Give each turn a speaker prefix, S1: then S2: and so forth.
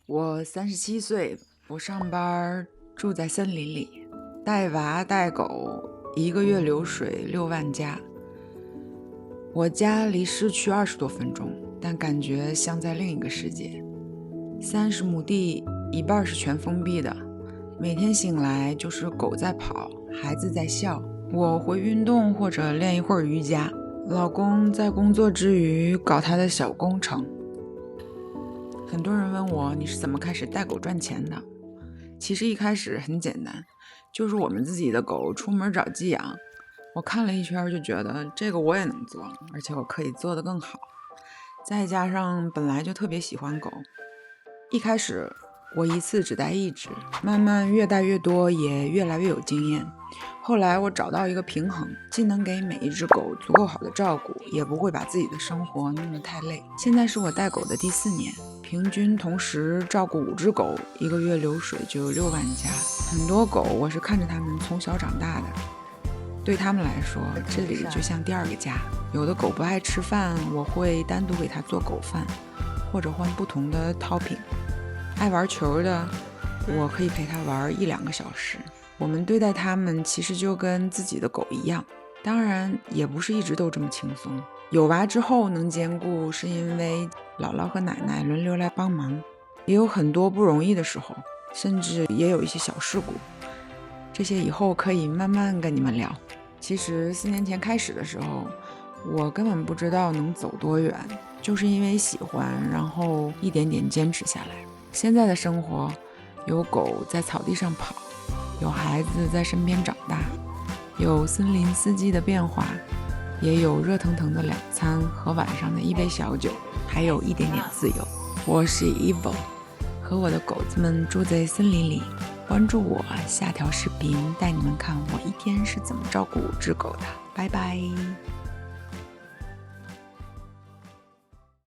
S1: 我37岁，不上班，住在森林里，带娃带狗，一个月流水6万加。我家离市区20多分钟，但感觉像在另一个世界。30亩地，一半是全封闭的，每天醒来就是狗在跑，孩子在笑，我会运动或者练一会儿瑜伽，老公在工作之余搞他的小工程。很多人问我你是怎么开始带狗赚钱的？其实一开始很简单，就是我们自己的狗出门找寄养，我看了一圈就觉得这个我也能做，而且我可以做得更好。再加上本来就特别喜欢狗，一开始我一次只带1只，慢慢越带越多，也越来越有经验。后来我找到一个平衡，既能给每一只狗足够好的照顾，也不会把自己的生活弄得太累。现在是我带狗的第4年，平均同时照顾5只狗，一个月流水就有6万加。很多狗我是看着它们从小长大的，对它们来说，这里就像第2个家。有的狗不爱吃饭，我会单独给它做狗饭，或者换不同的 topping。爱玩球的，我可以陪它玩1-2个小时。我们对待它们其实就跟自己的狗一样，当然也不是一直都这么轻松。有娃之后能兼顾，是因为姥姥和奶奶轮流来帮忙，也有很多不容易的时候，甚至也有一些小事故，这些以后可以慢慢跟你们聊。其实4年前开始的时候，我根本不知道能走多远，就是因为喜欢，然后一点点坚持下来。现在的生活，有狗在草地上跑，有孩子在身边长大，有森林四季的变化，也有热腾腾的2餐和晚上的1杯小酒，还有一点点自由。我是 Evo， 和我的狗子们住在森林里。关注我，下条视频带你们看我一天是怎么照顾5只狗的。拜拜。